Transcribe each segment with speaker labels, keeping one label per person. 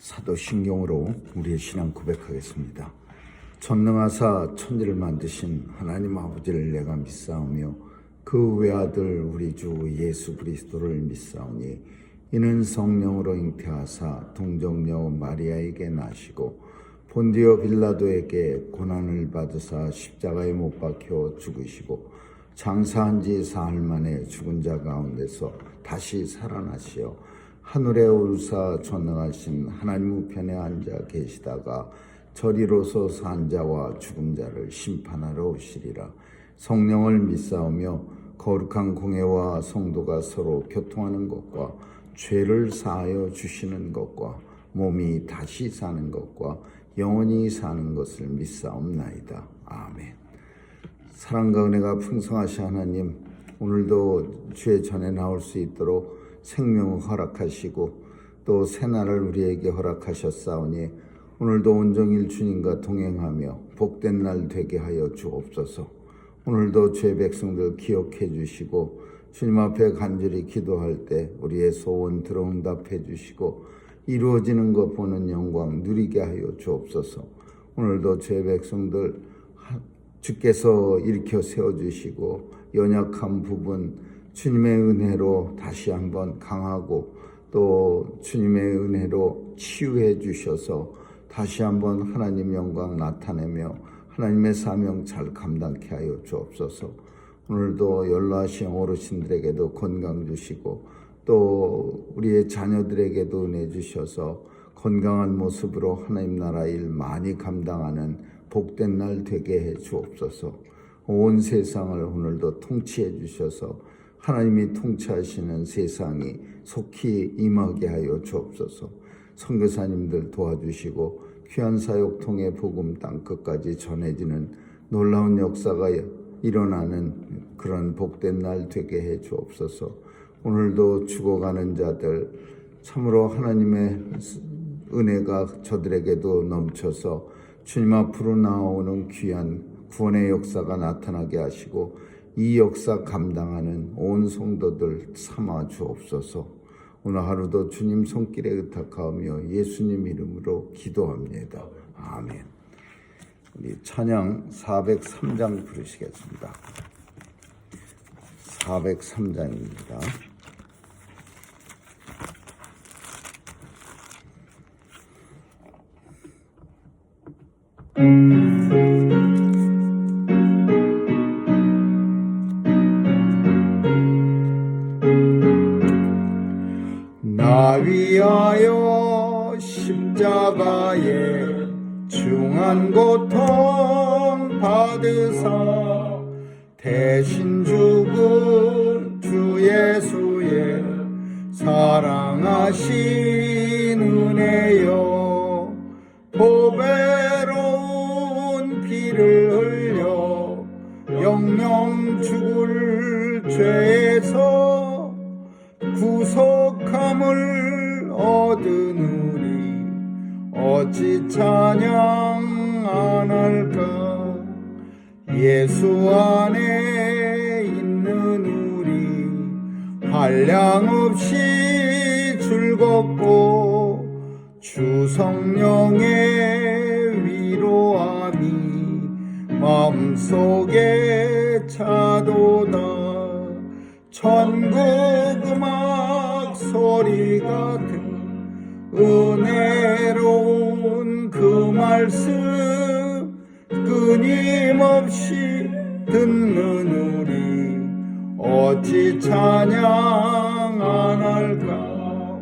Speaker 1: 사도신경으로 우리의 신앙 고백하겠습니다. 전능하사 천지를 만드신 하나님 아버지를 내가 믿사오며 그 외아들 우리 주 예수 그리스도를 믿사오니 이는 성령으로 잉태하사 동정녀 마리아에게 나시고 본디오 빌라도에게 고난을 받으사 십자가에 못 박혀 죽으시고 장사한 지 사흘 만에 죽은 자 가운데서 다시 살아나시어 하늘에 오르사 전능하신 하나님 우편에 앉아 계시다가 저리로서 산 자와 죽은 자를 심판하러 오시리라. 성령을 믿사오며 거룩한 공회와 성도가 서로 교통하는 것과 죄를 사하여 주시는 것과 몸이 다시 사는 것과 영원히 사는 것을 믿사옵나이다. 아멘. 사랑과 은혜가 풍성하신 하나님, 오늘도 주의 전에 나올 수 있도록 생명을 허락하시고 또 새날을 우리에게 허락하셨사오니 오늘도 온종일 주님과 동행하며 복된 날 되게 하여 주옵소서. 오늘도 주의 백성들 기억해 주시고 주님 앞에 간절히 기도할 때 우리의 소원 들어응답해 주시고 이루어지는 것 보는 영광 누리게 하여 주옵소서. 오늘도 주의 백성들 주께서 일으켜 세워주시고 연약한 부분 주님의 은혜로 다시 한번 강하고 또 주님의 은혜로 치유해 주셔서 다시 한번 하나님 영광 나타내며 하나님의 사명 잘 감당케 하여 주옵소서. 오늘도 연로하신 어르신들에게도 건강 주시고 또 우리의 자녀들에게도 은혜 주셔서 건강한 모습으로 하나님 나라 일 많이 감당하는 복된 날 되게 해 주옵소서. 온 세상을 오늘도 통치해 주셔서 하나님이 통치하시는 세상이 속히 임하게 하여 주옵소서. 선교사님들 도와주시고 귀한 사역 통해 복음 땅끝까지 전해지는 놀라운 역사가 일어나는 그런 복된 날 되게 해 주옵소서. 오늘도 죽어가는 자들 참으로 하나님의 은혜가 저들에게도 넘쳐서 주님 앞으로 나오는 귀한 구원의 역사가 나타나게 하시고 이 역사 감당하는 온 성도들 삼아 주옵소서. 오늘 하루도 주님 손길에 의탁하며 예수님 이름으로 기도합니다. 아멘. 우리 찬양 403장 부르시겠습니다. 403장입니다. 나 위하여 십자가에 중한 고통 받으사 대신 죽은 주 예수의 사랑하신 은혜여 보배로운 피를 흘려 영영 죽을 죄에서 구속함을 얻으느니 어찌 찬양 안 할까. 예수 안에 있는 우리 한량없이 즐겁고 주 성령의 위로함이 마음속에 차도다. 천국 음악 소리 같은 은혜로운 그 말씀 끊임없이 듣는 우리 어찌 찬양 안 할까.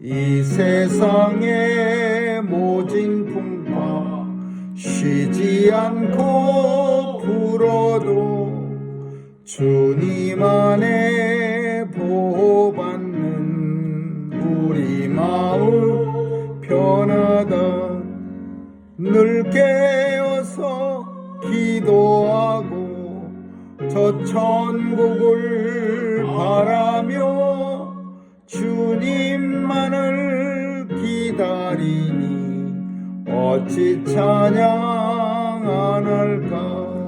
Speaker 1: 이 세상의 모진 풍파 쉬지 않고 불어도 주님 안에 보호받는 우리 마음 편하다. 늘 깨어서 기도하고 저 천국을 바라며 주님만을 기다리니 어찌 찬양 안 할까.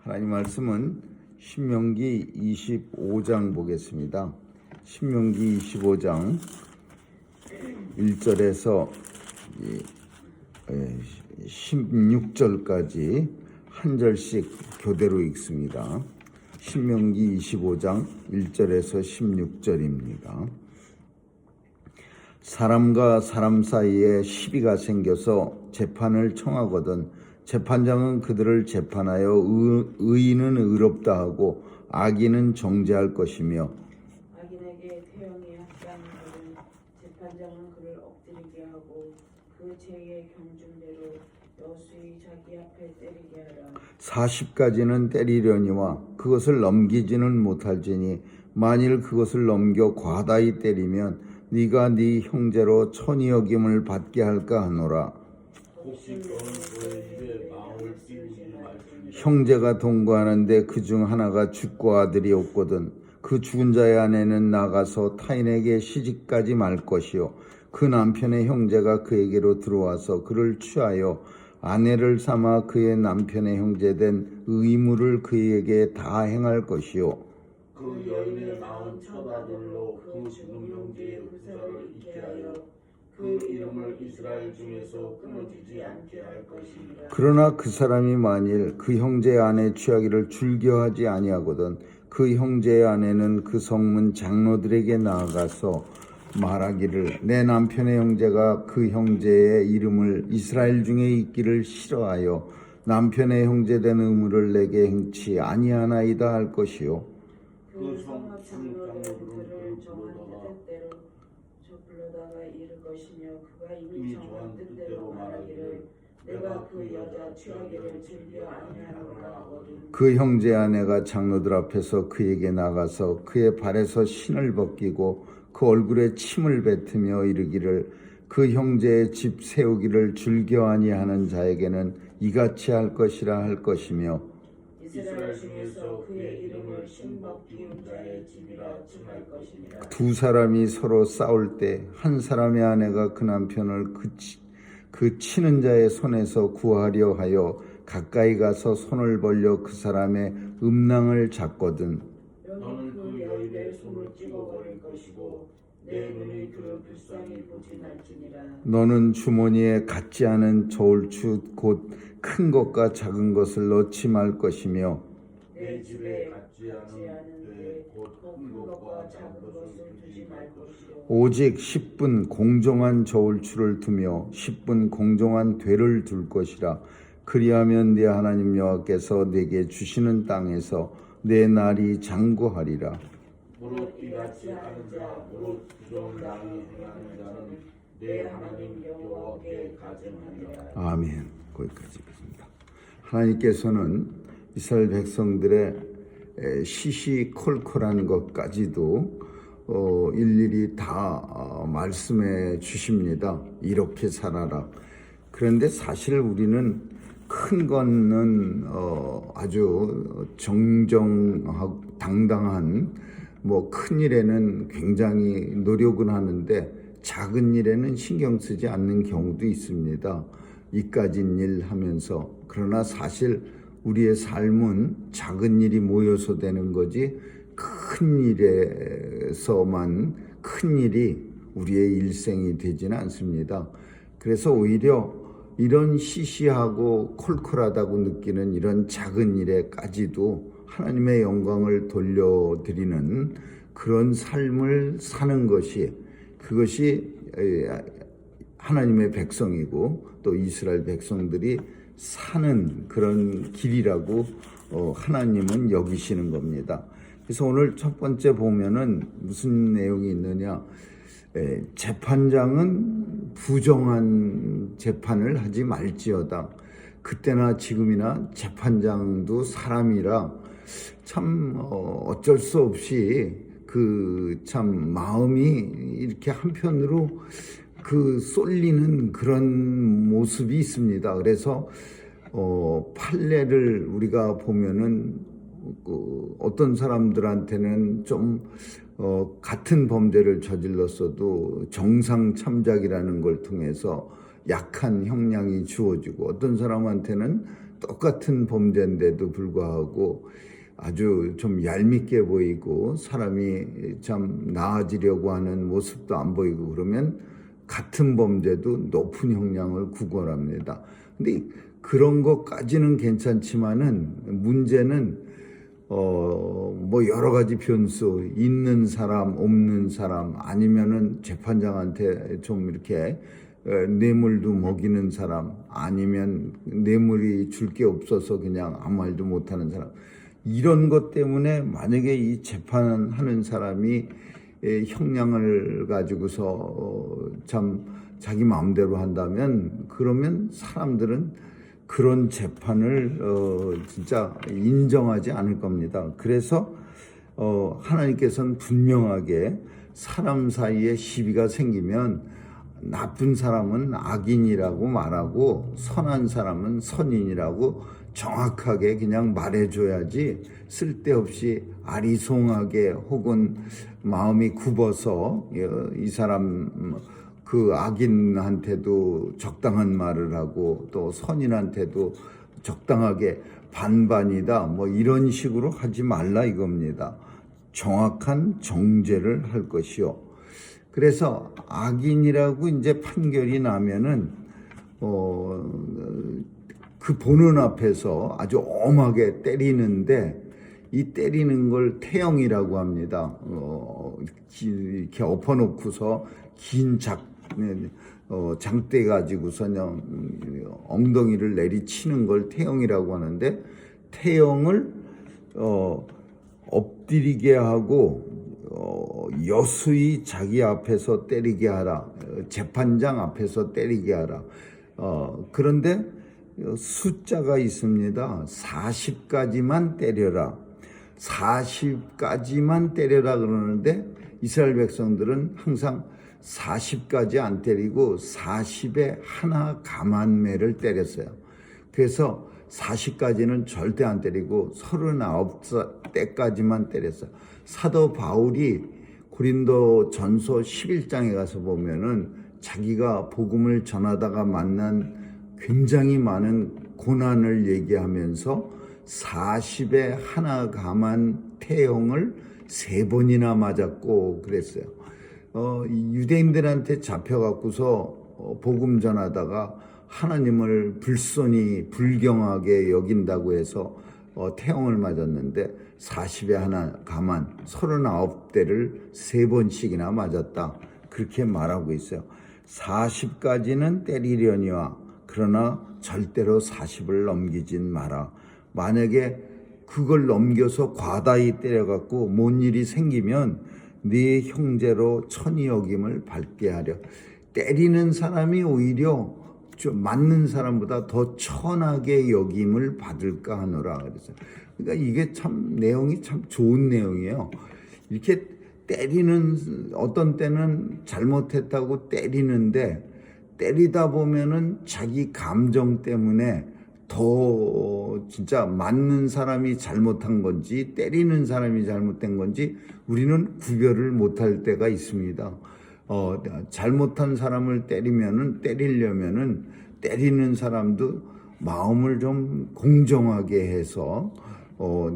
Speaker 1: 하나님 말씀은 신명기 25장 보겠습니다. 신명기 25장 1절에서 16절까지 한 절씩 교대로 읽습니다. 신명기 25장 1절에서 16절입니다. 사람과 사람 사이에 시비가 생겨서 재판을 청하거든 재판장은 그들을 재판하여 의인은 의롭다 하고 악인은 정죄할 것이며
Speaker 2: 악인에게 태형이 합당한 일은 재판장은 그를 엎드리게 하고 그 죄의 경중대로 여수이 자기 앞에 때리게 하라.
Speaker 1: 40까지는 때리려니와 그것을 넘기지는 못할지니 만일 그것을 넘겨 과다히 때리면 네가 네 형제로 천이 여김을 받게 할까 하노라.
Speaker 3: 혹시 너는 그의 입에 마음을 띄우지 말지니
Speaker 1: 형제가 동거하는데 그중 하나가 죽고 아들이 없거든 그 죽은 자의 아내는 나가서 타인에게 시집가지 말 것이요 그 남편의 형제가 그에게로 들어와서 그를 취하여 아내를 삼아 그의 남편의 형제된 의무를 그에게 다 행할 것이요
Speaker 3: 그 여인의 마음 처다들로 그 죽은 형제의 후사를 잊게 하여 그 이름을 이스라엘 중에서 끊어지지 않게 할 것이니라.
Speaker 1: 그러나 그 사람이 만일 그 형제의 아내 취하기를 즐겨하지 아니하거든 그 형제의 아내는 그 성문 장로들에게 나아가서 말하기를 내 남편의 형제가 그 형제의 이름을 이스라엘 중에 있기를 싫어하여 남편의 형제된 의무를 내게 행치 아니하나이다 할 것이요
Speaker 2: 그 성읍 장로들은 그를 정한 뜻대로 불러다가 이를 것이며 그가 이미 정한 뜻대로 말하기를 내가 그 여자 취하기를 즐겨 아니하노라 하거든.
Speaker 1: 그 형제 아내가 장로들 앞에서 그에게 나가서 그의 발에서 신을 벗기고 그 얼굴에 침을 뱉으며 이르기를 그 형제의 집 세우기를 즐겨 아니하는 자에게는 이같이 할 것이라 할 것이며
Speaker 2: 이스라엘 중에서 그의 이름을 신벗기운 자의 집이라 칭할 것이니라.
Speaker 1: 두 사람이 서로 싸울 때 한 사람의 아내가 그 남편을 그 치는 자의 손에서 구하려 하여 가까이 가서 손을 벌려 그 사람의 음낭을 잡거든
Speaker 2: 너는 그 여인의 손을 찍어버릴 것이고 내 눈이 그를 불쌍히 보지 말지니라.
Speaker 1: 너는 주머니에 갖지 않은 저울추 곧 큰 것과 작은 것을 넣지 말 것이며
Speaker 2: 내 집에
Speaker 3: 갖지 않은데 곧큰 것과 작은 것을 두지 말 것이요
Speaker 1: 오직 10분 공정한 저울추를 두며 10분 공정한 되를 둘 것이라. 그리하면 네 하나님 여호와께서 내게 주시는 땅에서 내 날이 장구하리라.
Speaker 3: 무릇 이같이 하는 자 무릇 부정당히 행하는 자는 내 하나님 여호와께 가증하리라.
Speaker 1: 아멘. 거기까지 읽겠습니다. 하나님께서는 이스라엘 백성들의 시시콜콜한 것까지도 일일이 다 말씀해 주십니다. 이렇게 살아라. 그런데 사실 우리는 큰 거는 아주 정정하고 당당한 큰 일에는 굉장히 노력은 하는데 작은 일에는 신경 쓰지 않는 경우도 있습니다. 이까진 일 하면서. 그러나 사실 우리의 삶은 작은 일이 모여서 되는 거지 큰 일에서만 큰 일이 우리의 일생이 되지는 않습니다. 그래서 오히려 이런 시시하고 콜콜하다고 느끼는 이런 작은 일에까지도 하나님의 영광을 돌려드리는 그런 삶을 사는 것이 그것이 하나님의 백성이고 또 이스라엘 백성들이 사는 그런 길이라고 하나님은 여기시는 겁니다. 그래서 오늘 첫 번째 보면은 무슨 내용이 있느냐. 재판장은 부정한 재판을 하지 말지어다. 그때나 지금이나 재판장도 사람이라 참 어쩔 수 없이 그 참 마음이 이렇게 한편으로 쏠리는 그런 모습이 있습니다. 그래서 판례를 우리가 보면은 어떤 사람들한테는 좀 같은 범죄를 저질렀어도 정상 참작이라는 걸 통해서 약한 형량이 주어지고 어떤 사람한테는 똑같은 범죄인데도 불구하고 아주 좀 얄밉게 보이고 사람이 참 나아지려고 하는 모습도 안 보이고 그러면 같은 범죄도 높은 형량을 구걸합니다. 근데 그런 것까지는 괜찮지만은 문제는 뭐 여러 가지 변수, 있는 사람, 없는 사람, 아니면은 재판장한테 좀 이렇게 뇌물도 먹이는 사람, 아니면 뇌물이 줄 게 없어서 그냥 아무 말도 못하는 사람, 이런 것 때문에 만약에 이 재판하는 사람이 형량을 가지고서 참 자기 마음대로 한다면, 그러면 사람들은 그런 재판을 진짜 인정하지 않을 겁니다. 그래서 하나님께서는 분명하게 사람 사이에 시비가 생기면 나쁜 사람은 악인이라고 말하고 선한 사람은 선인이라고 정확하게 그냥 말해줘야지, 쓸데없이 아리송하게 혹은 마음이 굽어서 이 사람 그 악인한테도 적당한 말을 하고 또 선인한테도 적당하게 반반이다 뭐 이런 식으로 하지 말라 이겁니다. 정확한 정죄를 할 것이요. 그래서 악인이라고 이제 판결이 나면은 그 보는 앞에서 아주 엄하게 때리는데, 이 때리는 걸 태형이라고 합니다. 이렇게 엎어놓고서 긴 장대 가지고서 그냥 엉덩이를 내리치는 걸 태형이라고 하는데, 태형을 엎드리게 하고 여수히 자기 앞에서 때리게 하라, 재판장 앞에서 때리게 하라. 그런데 숫자가 있습니다. 40까지만 때려라. 40까지만 때려라 그러는데 이스라엘 백성들은 항상 40까지 안 때리고 40에 하나 감한매를 때렸어요. 그래서 40까지는 절대 안 때리고 39때까지만 때렸어요. 사도 바울이 고린도 전서 11장에 가서 보면은 자기가 복음을 전하다가 만난 굉장히 많은 고난을 얘기하면서 40에 하나 감한 태형을 3번이나 맞았고 그랬어요. 유대인들한테 잡혀갖고서 복음 전하다가 하나님을 불손히 불경하게 여긴다고 해서 태형을 맞았는데 40에 하나 감한 39대를 3번씩이나 맞았다, 그렇게 말하고 있어요. 40까지는 때리려니와 그러나 절대로 40을 넘기진 마라. 만약에 그걸 넘겨서 과다히 때려갖고 뭔 일이 생기면 네 형제로 천히 여김을 받게 하려. 때리는 사람이 오히려 좀 맞는 사람보다 더 천하게 여김을 받을까 하노라 그랬어요. 그러니까 이게 참 내용이 참 좋은 내용이에요. 이렇게 때리는, 어떤 때는 잘못했다고 때리는데 때리다 보면은 자기 감정 때문에 더 진짜 맞는 사람이 잘못한 건지 때리는 사람이 잘못된 건지 우리는 구별을 못할 때가 있습니다. 잘못한 사람을 때리려면은 때리는 사람도 마음을 좀 공정하게 해서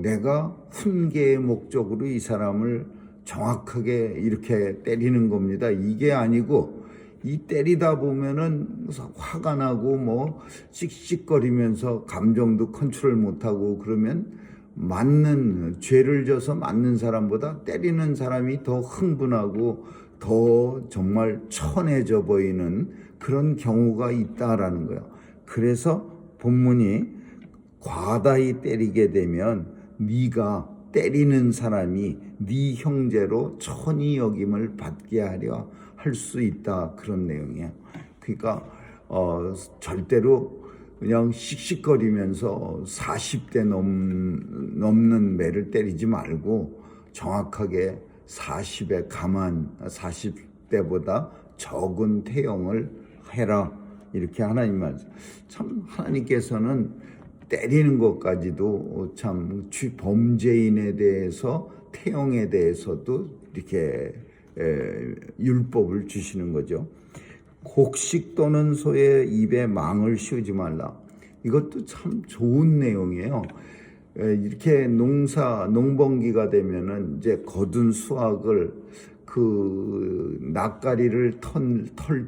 Speaker 1: 내가 훈계의 목적으로 이 사람을 정확하게 이렇게 때리는 겁니다. 이게 아니고 이 때리다 보면은 화가 나고 뭐 씩씩거리면서 감정도 컨트롤 못하고 그러면 맞는, 죄를 져서 맞는 사람보다 때리는 사람이 더 흥분하고 더 정말 천해져 보이는 그런 경우가 있다라는 거예요. 그래서 본문이 과다히 때리게 되면 네가 때리는 사람이 네 형제로 천히 여김을 받게 하려 할 수 있다, 그런 내용이에요. 그러니까 절대로 그냥 씩씩거리면서 40대 넘는 매를 때리지 말고 정확하게 40에 감한 40대보다 적은 태형을 해라, 이렇게 하나님 말씀. 참 하나님께서는 때리는 것까지도 참 범죄인에 대해서 태형에 대해서도 이렇게 율법을 주시는 거죠. 곡식 또는 소의 입에 망을 씌우지 말라. 이것도 참 좋은 내용이에요. 이렇게 농번기가 되면은 이제 거둔 수확을 그 낯가리를 털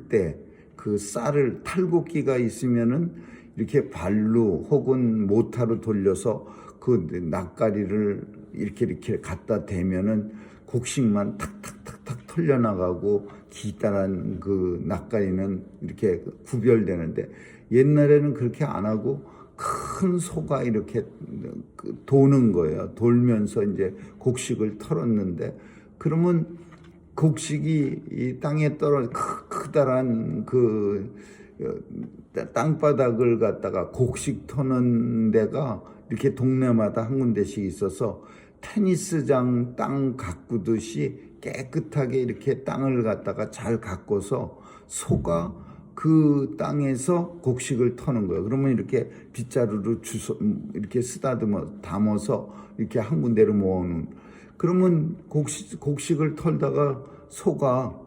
Speaker 1: 때 그 쌀을 탈곡기가 있으면은 이렇게 발로 혹은 모타로 돌려서 그 낯가리를 이렇게 갖다 대면은 곡식만 탁탁탁탁 털려나가고 기다란 그 낯가리는 이렇게 구별되는데, 옛날에는 그렇게 안 하고 큰 소가 이렇게 도는 거예요. 돌면서 이제 곡식을 털었는데, 그러면 곡식이 이 땅에 떨어져 크다란 그 땅바닥을 갖다가 곡식 터는 데가 이렇게 동네마다 한 군데씩 있어서 테니스장 땅 가꾸듯이 깨끗하게 이렇게 땅을 갖다가 잘 가꿔서 소가 그 땅에서 곡식을 터는 거예요. 그러면 이렇게 빗자루로 이렇게 담아서 이렇게 한 군데로 모으는. 그러면 곡식을 털다가 소가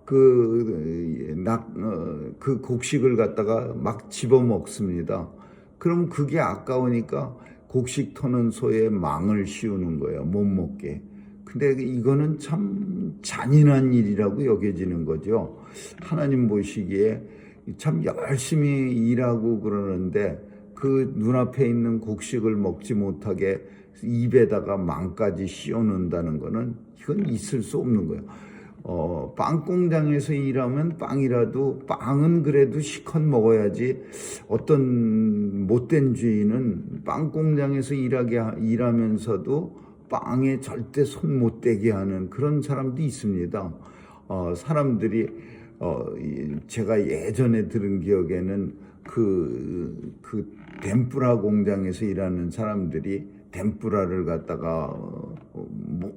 Speaker 1: 그 곡식을 갖다가 막 집어먹습니다. 그럼 그게 아까우니까 곡식 터는 소에 망을 씌우는 거예요. 못 먹게. 근데 이거는 참 잔인한 일이라고 여겨지는 거죠. 하나님 보시기에 참 열심히 일하고 그러는데 그 눈앞에 있는 곡식을 먹지 못하게 입에다가 망까지 씌워놓는다는 거는 이건 있을 수 없는 거예요. 빵 공장에서 일하면 빵은 그래도 실컷 먹어야지. 어떤 못된 주인은 빵 공장에서 일하면서도 빵에 절대 손 못 대게 하는 그런 사람도 있습니다. 사람들이 제가 예전에 들은 기억에는 그 덴뿌라 공장에서 일하는 사람들이 덴뿌라를 갖다가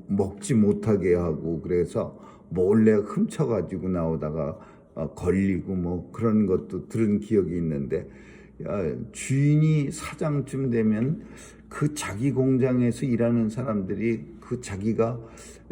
Speaker 1: 먹지 못하게 하고, 그래서 몰래 훔쳐가지고 나오다가 걸리고 뭐 그런 것도 들은 기억이 있는데, 주인이 사장쯤 되면 그 자기 공장에서 일하는 사람들이 그 자기가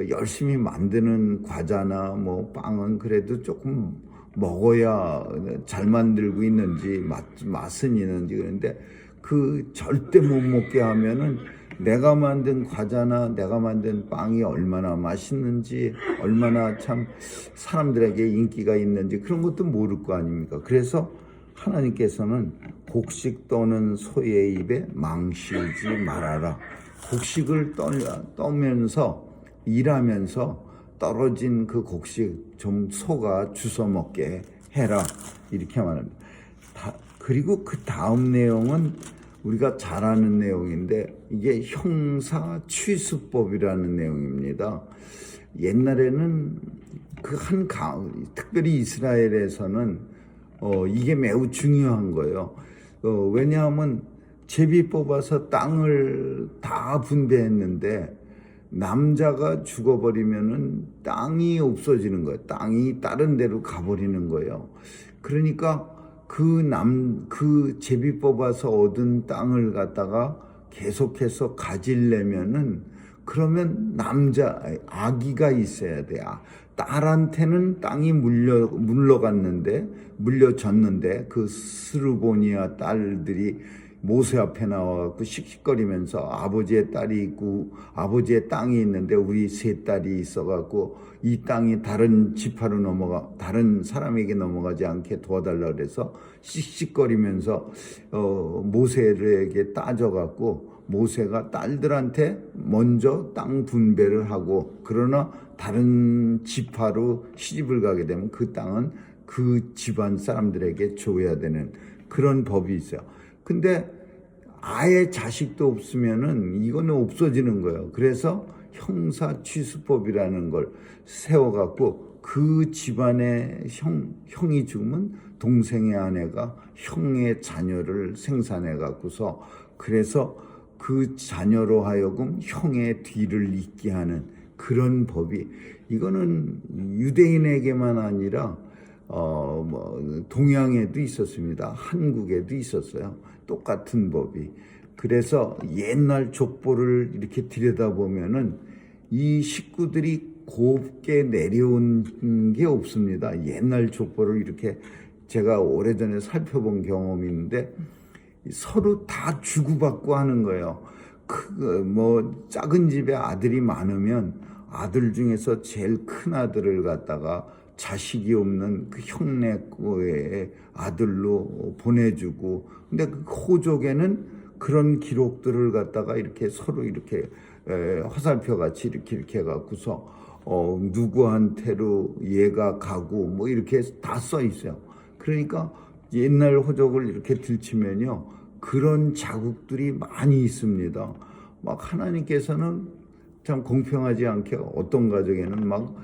Speaker 1: 열심히 만드는 과자나 뭐 빵은 그래도 조금 먹어야 잘 만들고 있는지 맛은 있는지. 그런데 그 절대 못 먹게 하면은 내가 만든 과자나 내가 만든 빵이 얼마나 맛있는지, 얼마나 참 사람들에게 인기가 있는지 그런 것도 모를 거 아닙니까? 그래서 하나님께서는 곡식 떠는 소의 입에 망 씌우지 말아라. 곡식을 떠면서 일하면서 떨어진 그 곡식 좀 소가 주워 먹게 해라, 이렇게 말합니다. 그리고 그 다음 내용은 우리가 잘 아는 내용인데, 이게 형사취수법이라는 내용입니다. 옛날에는 특별히 이스라엘에서는 이게 매우 중요한 거예요. 왜냐하면 제비 뽑아서 땅을 다 분배했는데 남자가 죽어버리면은 땅이 없어지는 거예요. 땅이 다른 데로 가버리는 거예요. 그러니까 그 제비 뽑아서 얻은 땅을 갖다가 계속해서 가지려면은, 그러면 아기가 있어야 돼. 딸한테는 땅이 물려졌는데 그 스르보니아 딸들이 모세 앞에 나와갖고 씩씩거리면서 아버지의 딸이 있고 아버지의 땅이 있는데 우리 세 딸이 있어갖고 이 땅이 다른 지파로 다른 사람에게 넘어가지 않게 도와달라 그래서 씩씩거리면서 모세에게 따져갖고, 모세가 딸들한테 먼저 땅 분배를 하고, 그러나 다른 지파로 시집을 가게 되면 그 땅은 그 집안 사람들에게 줘야 되는 그런 법이 있어요. 근데 아예 자식도 없으면은 이거는 없어지는 거예요. 그래서 형사취수법이라는 걸 세워갖고, 그 집안의 형이 죽으면 동생의 아내가 형의 자녀를 생산해갖고서, 그래서 그 자녀로 하여금 형의 뒤를 잇게 하는 그런 법이, 이거는 유대인에게만 아니라 동양에도 있었습니다. 한국에도 있었어요. 똑같은 법이. 그래서 옛날 족보를 이렇게 들여다보면은 이 식구들이 곱게 내려온 게 없습니다. 옛날 족보를 이렇게 제가 오래전에 살펴본 경험이 있는데 서로 다 주고받고 하는 거예요. 작은 집에 아들이 많으면 아들 중에서 제일 큰 아들을 갖다가 자식이 없는 그 형네의 아들로 보내주고, 근데 그 호족에는 그런 기록들을 갖다가 이렇게 서로 이렇게 화살표 같이 이렇게 해갖고서 누구한테로 얘가 가고 뭐 이렇게 다 써 있어요. 그러니까 옛날 호적을 이렇게 들치면요, 그런 자국들이 많이 있습니다. 막 하나님께서는 참 공평하지 않게 어떤 가정에는 막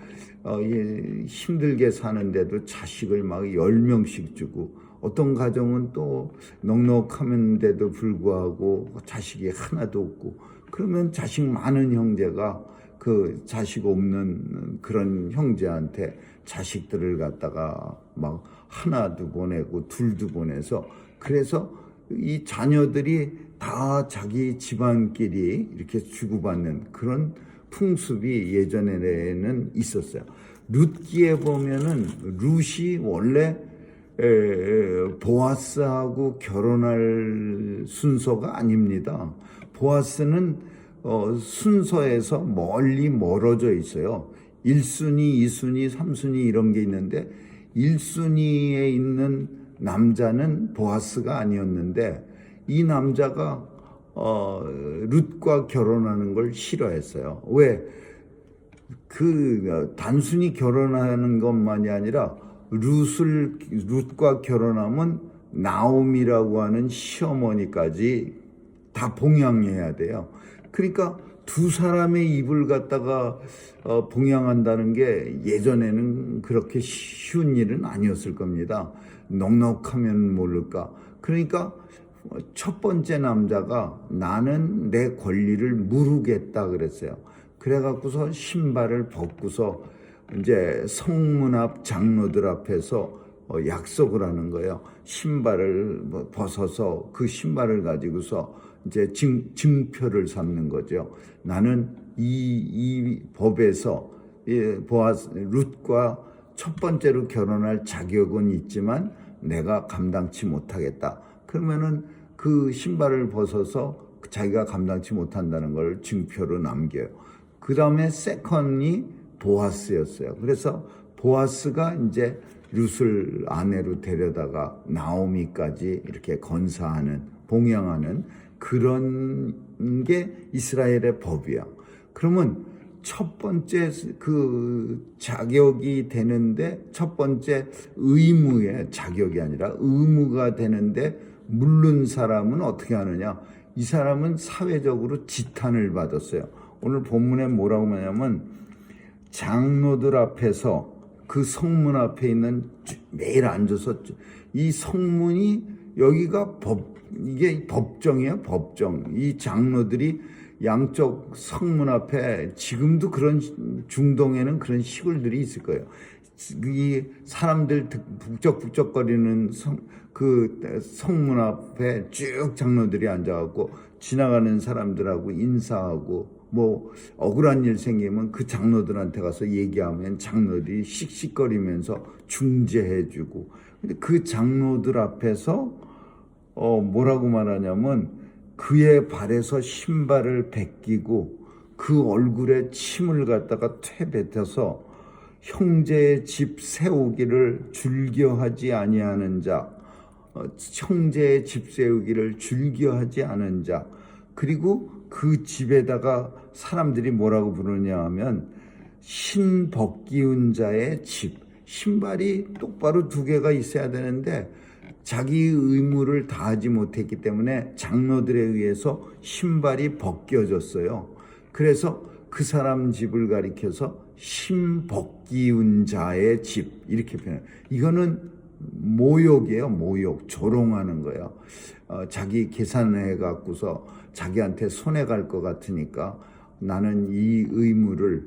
Speaker 1: 힘들게 사는데도 자식을 막 10명씩 주고, 어떤 가정은 또 넉넉하면데도 불구하고 자식이 하나도 없고, 그러면 자식 많은 형제가 그 자식 없는 그런 형제한테 자식들을 갖다가 막 하나도 보내고 둘도 보내서, 그래서 이 자녀들이 다 자기 집안끼리 이렇게 주고받는 그런 풍습이 예전에는 있었어요. 룻기에 보면은 룻이 원래 보아스하고 결혼할 순서가 아닙니다. 보아스는 순서에서 멀리 멀어져 있어요. 1순위, 2순위, 3순위 이런 게 있는데 1순위에 있는 남자는 보아스가 아니었는데, 이 남자가 룻과 결혼하는 걸 싫어했어요. 왜? 그 단순히 결혼하는 것만이 아니라 룻과 결혼하면 나옴이라고 하는 시어머니까지 다 봉양해야 돼요. 그러니까 두 사람의 입을 갖다가 봉양한다는 게 예전에는 그렇게 쉬운 일은 아니었을 겁니다. 넉넉하면 모를까. 그러니까 첫 번째 남자가 나는 내 권리를 무르겠다 그랬어요. 그래갖고서 신발을 벗고서 이제 성문 앞 장로들 앞에서 약속을 하는 거예요. 신발을 벗어서 그 신발을 가지고서 이제 증표를 삼는 거죠. 나는 이 법에서 룻과 첫 번째로 결혼할 자격은 있지만 내가 감당치 못하겠다. 그러면은 그 신발을 벗어서 자기가 감당치 못한다는 걸 증표로 남겨요. 그 다음에 세컨이 보아스였어요. 그래서 보아스가 이제 룻을 아내로 데려다가 나오미까지 이렇게 건사하는, 봉양하는 그런 게 이스라엘의 법이야. 그러면 첫 번째 그 자격이 되는데, 첫 번째 의무의 자격이 아니라 의무가 되는데 물른 사람은 어떻게 하느냐? 이 사람은 사회적으로 지탄을 받았어요. 오늘 본문에 뭐라고 하냐면, 장로들 앞에서 그 성문 앞에 있는 매일 앉아서, 이 성문이 여기가 이게 법정이에요, 법정. 이 장로들이 양쪽 성문 앞에, 지금도 그런 중동에는 그런 시골들이 있을 거예요. 이 사람들 북적북적거리는 그 성문 앞에 쭉 장로들이 앉아갖고 지나가는 사람들하고 인사하고, 뭐 억울한 일 생기면 그 장로들한테 가서 얘기하면 장로들이 씩씩거리면서 중재해주고. 근데 그 장로들 앞에서 뭐라고 말하냐면, 그의 발에서 신발을 벗기고 그 얼굴에 침을 갖다가 퇴뱉어서 형제의 집 세우기를 즐겨하지 아니하는 자, 형제의 집 세우기를 즐겨하지 않은 자, 그리고 그 집에다가 사람들이 뭐라고 부르냐 하면 신 벗기운 자의 집. 신발이 똑바로 두 개가 있어야 되는데 자기 의무를 다하지 못했기 때문에 장로들에 의해서 신발이 벗겨졌어요. 그래서 그 사람 집을 가리켜서 신 벗기운 자의 집, 이렇게 표현해요. 이거는 모욕이에요. 모욕, 조롱하는 거예요. 자기 계산해 갖고서 자기한테 손해갈 것 같으니까 나는 이 의무를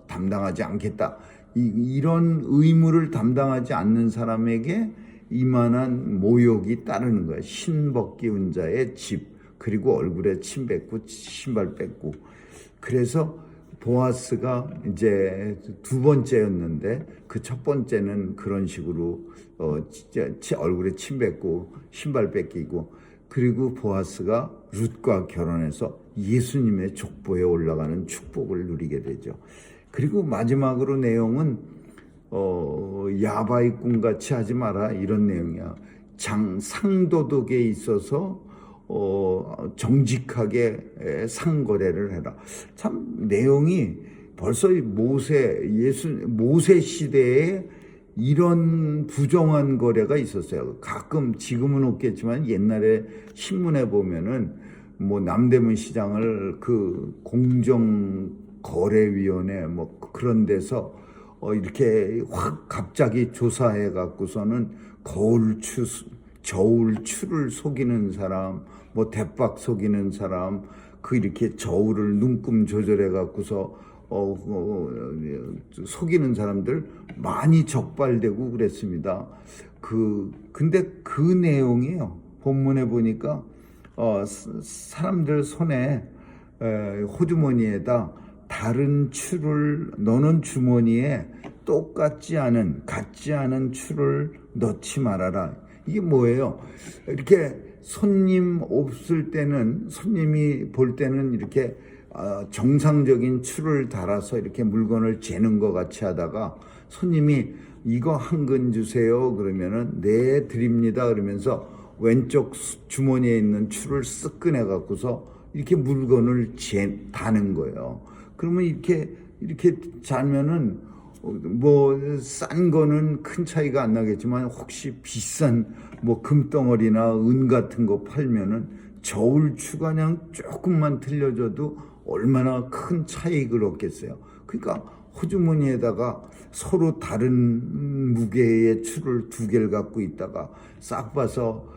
Speaker 1: 담당하지 않겠다. 이런 의무를 담당하지 않는 사람에게 이만한 모욕이 따르는 거예요. 신벗기운 자의 집, 그리고 얼굴에 침 뱉고 신발 뺏고. 그래서 보아스가 이제 두 번째였는데, 그 첫 번째는 그런 식으로 얼굴에 침 뱉고 신발 뺏기고, 그리고 보아스가 룻과 결혼해서 예수님의 족보에 올라가는 축복을 누리게 되죠. 그리고 마지막으로 내용은 야바이 꿈같이 하지 마라, 이런 내용이야. 상도덕에 있어서 정직하게 상거래를 해라. 참 내용이 벌써 모세 시대에 이런 부정한 거래가 있었어요. 가끔 지금은 없겠지만 옛날에 신문에 보면은 뭐 남대문 시장을 그 공정거래위원회 뭐 그런 데서 이렇게 확 갑자기 조사해 갖고서는 저울추를 속이는 사람, 뭐 대박 속이는 사람, 이렇게 저울을 눈금 조절해 갖고서 속이는 사람들 많이 적발되고 그랬습니다. 근데 그 내용이요, 본문에 보니까 사람들 손에 호주머니에다 다른 추를, 너는 주머니에 같지 않은 추를 넣지 말아라. 이게 뭐예요? 이렇게 손님이 볼 때는 이렇게 정상적인 추를 달아서 이렇게 물건을 재는 것 같이 하다가 손님이 이거 한 근 주세요 그러면은 네 드립니다 그러면서 왼쪽 주머니에 있는 추를 쓱 꺼내 갖고서 이렇게 물건을 다는 거예요. 그러면 이렇게 자면은 뭐 싼 거는 큰 차이가 안 나겠지만 혹시 비싼 뭐 금덩어리나 은 같은 거 팔면은 저울추가 그냥 조금만 틀려져도 얼마나 큰 차익을 얻겠어요. 그러니까 호주머니에다가 서로 다른 무게의 추를 2개를 갖고 있다가 싹 봐서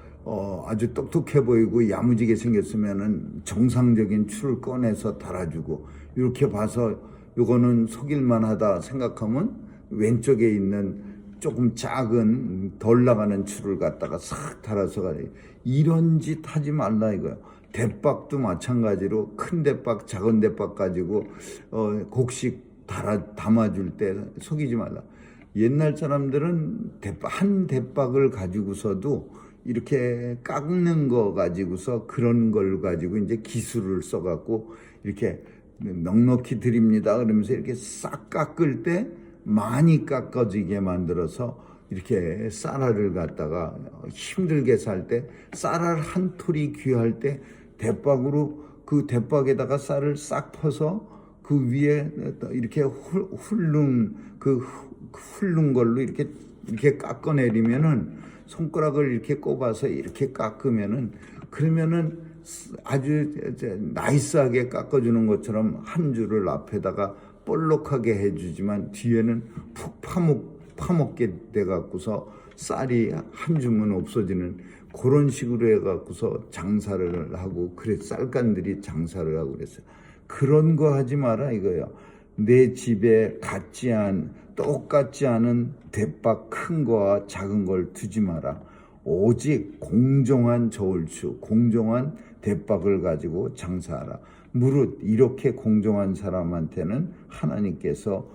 Speaker 1: 아주 똑똑해 보이고 야무지게 생겼으면은 정상적인 추를 꺼내서 달아주고, 이렇게 봐서 이거는 속일만 하다 생각하면 왼쪽에 있는 조금 작은 덜 나가는 추를 갖다가 싹 달아서 가래. 이런 짓 하지 말라 이거야. 대박도 마찬가지로 큰 대박, 작은 대박 가지고 곡식 담아줄 때 속이지 말라. 옛날 사람들은 한 대박을 가지고서도 이렇게 깎는 거 가지고서 그런 걸 가지고 이제 기술을 써갖고 이렇게 넉넉히 드립니다 그러면서 이렇게 싹 깎을 때 많이 깎아지게 만들어서 이렇게 쌀알을 갖다가 힘들게 살 때 쌀알 한 톨이 귀할 때 대박으로 그 대박에다가 쌀을 싹 퍼서 그 위에 이렇게 훌른 걸로 이렇게 깎아내리면은 손가락을 이렇게 꼽아서 이렇게 깎으면은, 그러면은 아주 나이스하게 깎아주는 것처럼 한 줄을 앞에다가 볼록하게 해주지만 뒤에는 푹 파먹게 돼갖고서 쌀이 한 줌은 없어지는 그런 식으로 해갖고서 장사를 하고, 쌀간들이 장사를 하고 그랬어요. 그런 거 하지 마라 이거예요. 내 집에 똑같지 않은 대박 큰 거와 작은 걸 두지 마라. 오직 공정한 저울추, 공정한 대박을 가지고 장사하라. 무릇 이렇게 공정한 사람한테는 하나님께서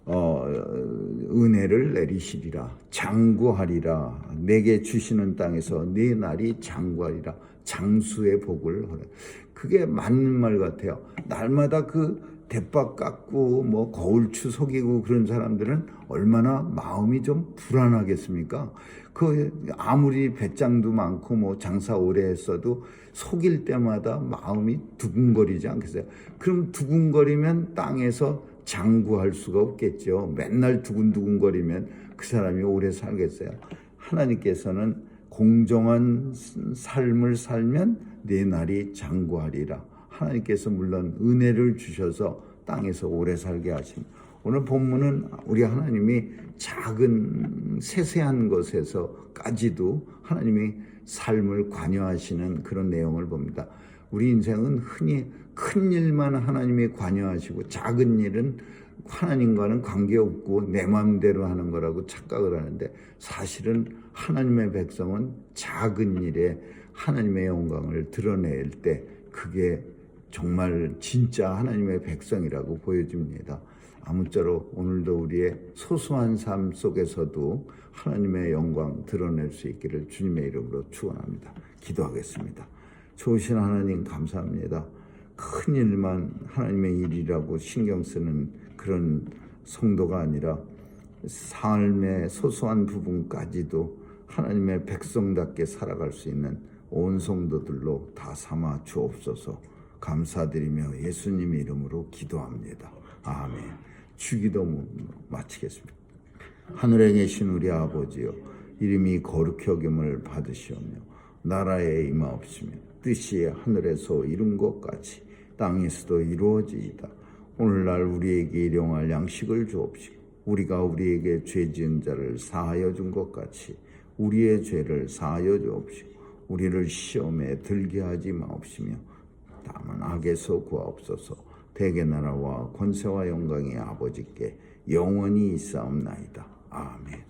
Speaker 1: 은혜를 내리시리라. 장구하리라. 내게 주시는 땅에서 네 날이 장구하리라. 장수의 복을 허라. 그게 맞는 말 같아요. 날마다 대박 깎고 뭐 거울추 속이고 그런 사람들은 얼마나 마음이 좀 불안하겠습니까? 아무리 배짱도 많고 뭐 장사 오래 했어도 속일 때마다 마음이 두근거리지 않겠어요? 그럼 두근거리면 땅에서 장구할 수가 없겠죠. 맨날 두근두근거리면 그 사람이 오래 살겠어요? 하나님께서는 공정한 삶을 살면 내 날이 장구하리라. 하나님께서 물론 은혜를 주셔서 땅에서 오래 살게 하십니다. 오늘 본문은 우리 하나님이 작은 세세한 것에서까지도 하나님이 삶을 관여하시는 그런 내용을 봅니다. 우리 인생은 흔히 큰 일만 하나님이 관여하시고 작은 일은 하나님과는 관계없고 내 마음대로 하는 거라고 착각을 하는데, 사실은 하나님의 백성은 작은 일에 하나님의 영광을 드러낼 때 그게 정말 진짜 하나님의 백성이라고 보여집니다. 아무쪼록 오늘도 우리의 소소한 삶 속에서도 하나님의 영광 드러낼 수 있기를 주님의 이름으로 축원합니다. 기도하겠습니다. 좋으신 하나님 감사합니다. 큰 일만 하나님의 일이라고 신경 쓰는 그런 성도가 아니라 삶의 소소한 부분까지도 하나님의 백성답게 살아갈 수 있는 온 성도들로 다 삼아 주옵소서. 감사드리며 예수님 이름으로 기도합니다. 아멘. 주기도 마치겠습니다. 하늘에 계신 우리 아버지여, 이름이 거룩히 여김을 받으시오며 나라에 임하옵시며 뜻이 하늘에서 이룬 것 같이 땅에서도 이루어지이다. 오늘날 우리에게 일용할 양식을 주옵시고 우리가 우리에게 죄 지은 자를 사하여 준 것 같이 우리의 죄를 사하여 주옵시고 우리를 시험에 들게 하지 마옵시며 다만 악에서 구하옵소서. 대개 나라와 권세와 영광이 아버지께 영원히 있사옵나이다. 아멘.